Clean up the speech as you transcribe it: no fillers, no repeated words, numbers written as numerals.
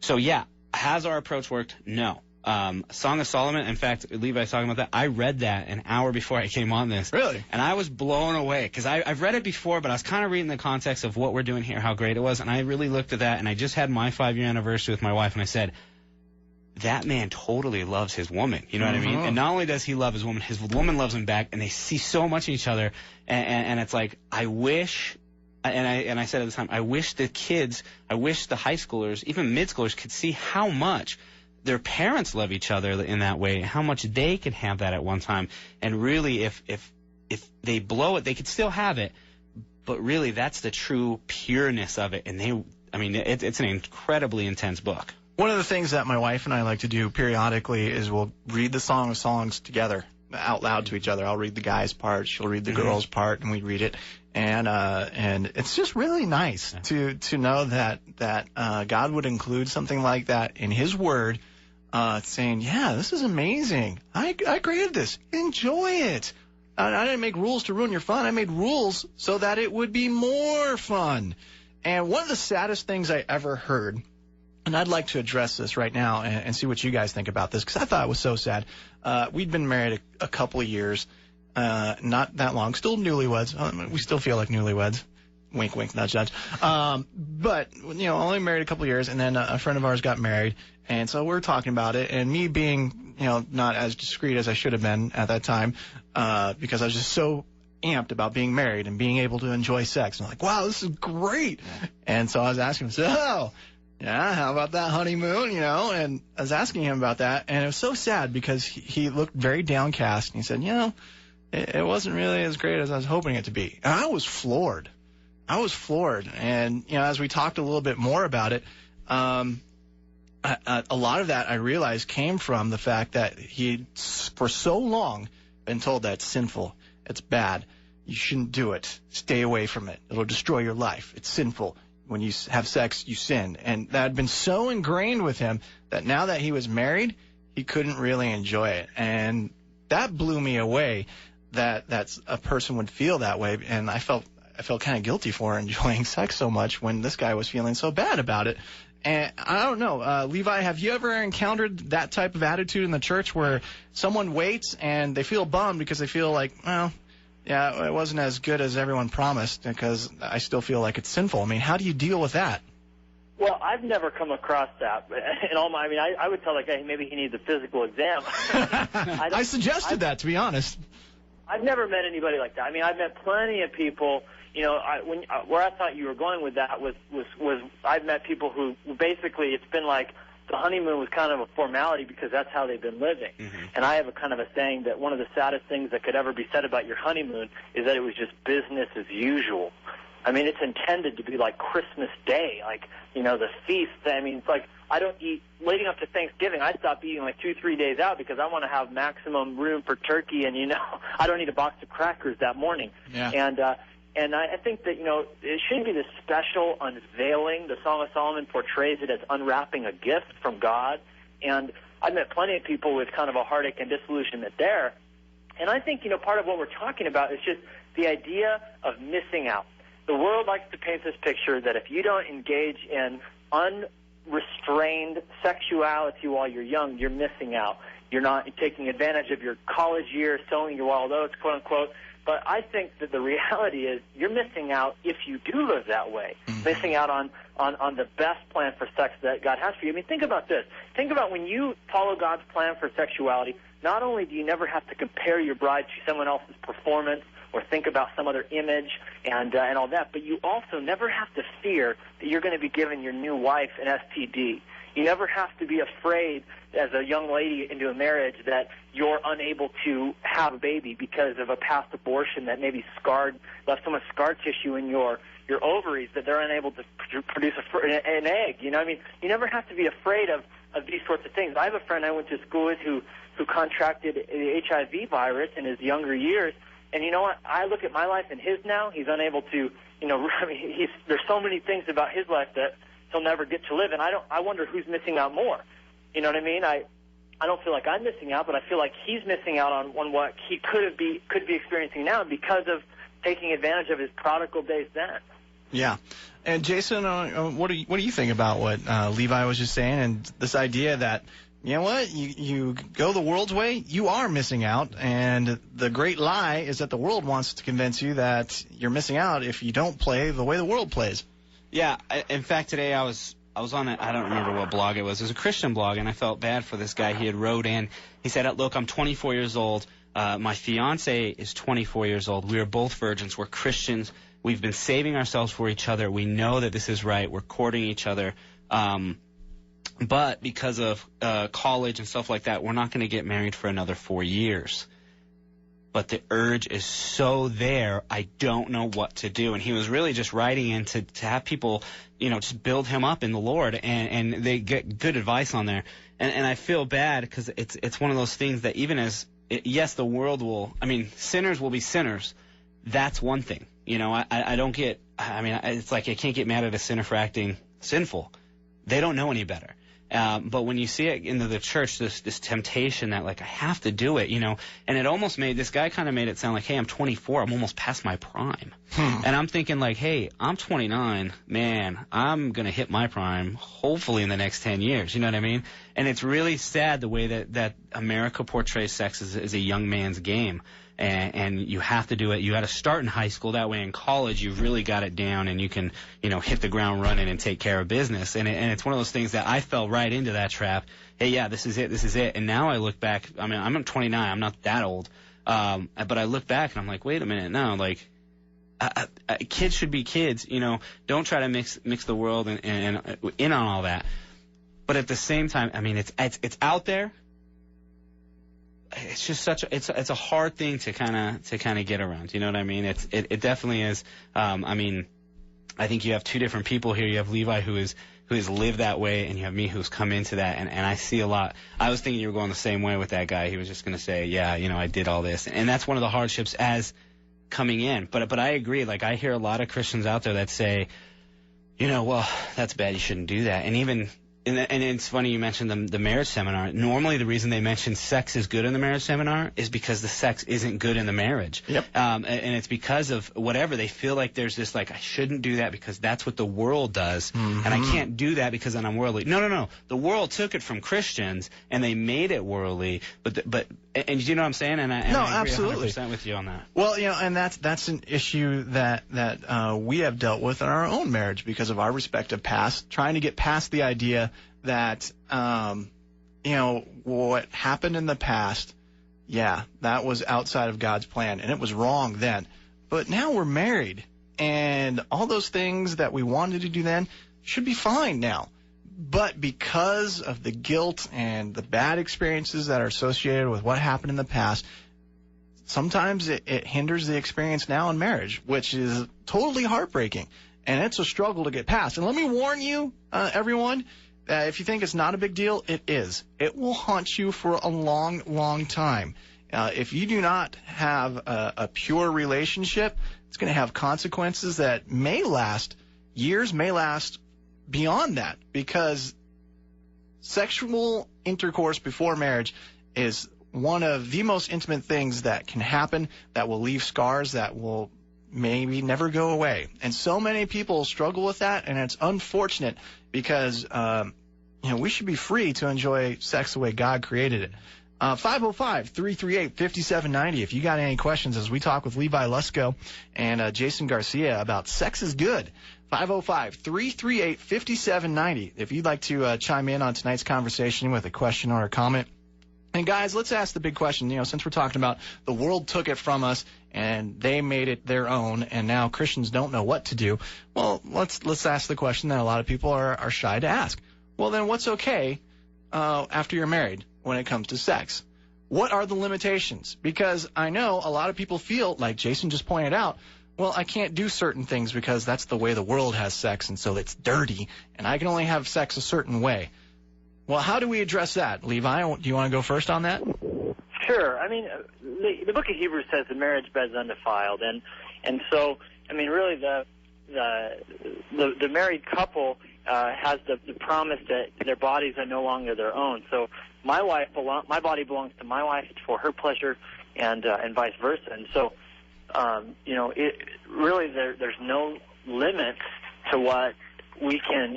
So, yeah, has our approach worked? No. Song of Solomon, in fact, Levi's talking about that. I read that an hour before I came on this. Really? And I was blown away because I've read it before, but I was kind of reading the context of what we're doing here, how great it was. And I really looked at that, and I just had my 5-year anniversary with my wife, and I said, that man totally loves his woman. You know what I mean? And not only does he love his woman loves him back, and they see so much in each other. And it's like, I wish, and I said at the time, I wish the high schoolers, even mid-schoolers, could see how much their parents love each other in that way, how much they can have that at one time. And really, if they blow it, they could still have it. But really, that's the true pureness of it. And it's an incredibly intense book. One of the things that my wife and I like to do periodically is we'll read the Song of Songs together out loud to each other. I'll read the guy's part, she'll read the girl's part, and we read it. And it's just really nice to know that God would include something like that in His Word, saying, yeah, this is amazing. I created this. Enjoy it. I didn't make rules to ruin your fun. I made rules so that it would be more fun. And one of the saddest things I ever heard, and I'd like to address this right now and see what you guys think about this, because I thought it was so sad. We'd been married a couple of years, not that long, still newlyweds. We still feel like newlyweds. Wink, wink, nudge, nudge. But, only married a couple of years, and then a friend of ours got married, and so we're talking about it, and me being, not as discreet as I should have been at that time, because I was just so amped about being married and being able to enjoy sex. And I'm like, wow, this is great. And so I was asking him, so, yeah, how about that honeymoon, And I was asking him about that, and it was so sad because he looked very downcast, and he said, it wasn't really as great as I was hoping it to be. And I was floored. And, as we talked a little bit more about it, a lot of that I realized came from the fact that he, for so long, been told that it's sinful, it's bad, you shouldn't do it, stay away from it, it'll destroy your life, it's sinful. When you have sex, you sin. And that had been so ingrained with him that now that he was married, he couldn't really enjoy it. And that blew me away, that's a person would feel that way. And I felt kind of guilty for enjoying sex so much when this guy was feeling so bad about it. And I don't know, Levi, have you ever encountered that type of attitude in the church where someone waits and they feel bummed because they feel like, well, yeah, it wasn't as good as everyone promised because I still feel like it's sinful. I mean, how do you deal with that? Well, I've never come across that. I would tell the guy maybe he needs a physical exam. I suggested that, to be honest. I've never met anybody like that. I mean, I've met plenty of people. Where I thought you were going with that was I've met people who basically it's been like the honeymoon was kind of a formality because that's how they've been living. Mm-hmm. And I have a kind of a saying that one of the saddest things that could ever be said about your honeymoon is that it was just business as usual. I mean, it's intended to be like Christmas Day, like, the feast. I mean, it's like I don't eat, leading up to Thanksgiving, I stop eating like 2-3 days out because I want to have maximum room for turkey and, I don't eat a box of crackers that morning. Yeah. And I think that, it shouldn't be this special unveiling. The Song of Solomon portrays it as unwrapping a gift from God. And I've met plenty of people with kind of a heartache and disillusionment there. And I think, part of what we're talking about is just the idea of missing out. The world likes to paint this picture that if you don't engage in unrestrained sexuality while you're young, you're missing out. You're not taking advantage of your college years, sowing your wild oats, quote unquote. But I think that the reality is you're missing out if you do live that way, missing out on the best plan for sex that God has for you. I mean, think about this. Think about when you follow God's plan for sexuality, not only do you never have to compare your bride to someone else's performance or think about some other image and all that, but you also never have to fear that you're going to be giving your new wife an STD. You never have to be afraid as a young lady into a marriage that you're unable to have a baby because of a past abortion that maybe left so much scar tissue in your ovaries that they're unable to produce an egg. You never have to be afraid of these sorts of things. I have a friend I went to school with who contracted the HIV virus in his younger years, and you know what? I look at my life and his now. He's unable to, there's so many things about his life that he'll never get to live, and I wonder who's missing out more. You know what I mean? I don't feel like I'm missing out, but I feel like he's missing out on what he could be experiencing now because of taking advantage of his prodigal days then. Yeah. And Jason, what do you think about what Levi was just saying, and this idea that, you know what, you go the world's way, you are missing out, and the great lie is that the world wants to convince you that you're missing out if you don't play the way the world plays. Yeah. In fact, today I was on I don't remember what blog it was. It was a Christian blog, and I felt bad for this guy. He had wrote in. He said, "Look, I'm 24 years old. My fiance is 24 years old. We are both virgins. We're Christians. We've been saving ourselves for each other. We know that this is right. We're courting each other. But because of college and stuff like that, we're not going to get married for another 4 years. But the urge is so there, I don't know what to do." And he was really just writing in to have people, just build him up in the Lord, and they get good advice on there. And I feel bad because it's one of those things that even as, yes, the world will, sinners will be sinners. That's one thing. I don't get, it's like I can't get mad at a sinner for acting sinful. They don't know any better. But when you see it in the church, this temptation that, like, I have to do it, and it almost made, this guy kind of made it sound like, hey, I'm 24, I'm almost past my prime. And I'm thinking, like, hey, I'm 29, man, I'm going to hit my prime hopefully in the next 10 years, you know what I mean? And it's really sad the way that America portrays sex as a young man's game. And you have to do it. You got to start in high school. That way in college, you've really got it down, and you can, hit the ground running and take care of business. And it's one of those things that I fell right into that trap. Hey, yeah, this is it. And now I look back. I'm 29. I'm not that old. But I look back and I'm like, wait a minute. No, like, kids should be kids. Don't try to mix the world and in on all that. But at the same time, it's out there. It's just it's a hard thing to kind of get around. You know what I mean? It definitely is. I think you have two different people here. You have Levi who has lived that way, and you have me who's come into that. And I see a lot. I was thinking you were going the same way with that guy. He was just going to say, yeah, I did all this, and that's one of the hardships as coming in. But I agree. Like, I hear a lot of Christians out there that say, well, that's bad. You shouldn't do that. And even. And it's funny you mentioned the marriage seminar. Normally the reason they mention sex is good in the marriage seminar is because the sex isn't good in the marriage. Yep. And it's because of whatever. They feel like there's this, like, I shouldn't do that because that's what the world does. Mm-hmm. And I can't do that because then I'm worldly. No. The world took it from Christians and they made it worldly. And you know what I'm saying? And I agree absolutely 100% with you on that. Well, and that's an issue that we have dealt with in our own marriage because of our respective past, trying to get past the idea that, what happened in the past, yeah, that was outside of God's plan, and it was wrong then. But now we're married, and all those things that we wanted to do then should be fine now. But because of the guilt and the bad experiences that are associated with what happened in the past, sometimes it hinders the experience now in marriage, which is totally heartbreaking. And it's a struggle to get past. And let me warn you, everyone, if you think it's not a big deal, it is. It will haunt you for a long, long time. If you do not have a pure relationship, it's going to have consequences that may last years, may last beyond that, because sexual intercourse before marriage is one of the most intimate things that can happen, that will leave scars that will maybe never go away. And so many people struggle with that, and it's unfortunate because we should be free to enjoy sex the way God created it. 505-338-5790 if you got any questions as we talk with Levi Lusko and Jason Garcia about sex is good. 505-338-5790 if you'd like to chime in on tonight's conversation with a question or a comment. And guys, let's ask the big question. Since we're talking about the world took it from us and they made it their own, and now Christians don't know what to do. Well, let's ask the question that a lot of people are shy to ask. Well, then what's okay after you're married when it comes to sex? What are the limitations? Because I know a lot of people feel, like Jason just pointed out, well, I can't do certain things because that's the way the world has sex, and so it's dirty, and I can only have sex a certain way. Well, how do we address that? Levi, do you want to go first on that? Sure. The book of Hebrews says the marriage bed is undefiled, and so, really the married couple has the promise that their bodies are no longer their own. So my body belongs to my wife for her pleasure, and vice versa. And so, there's no limits to what we can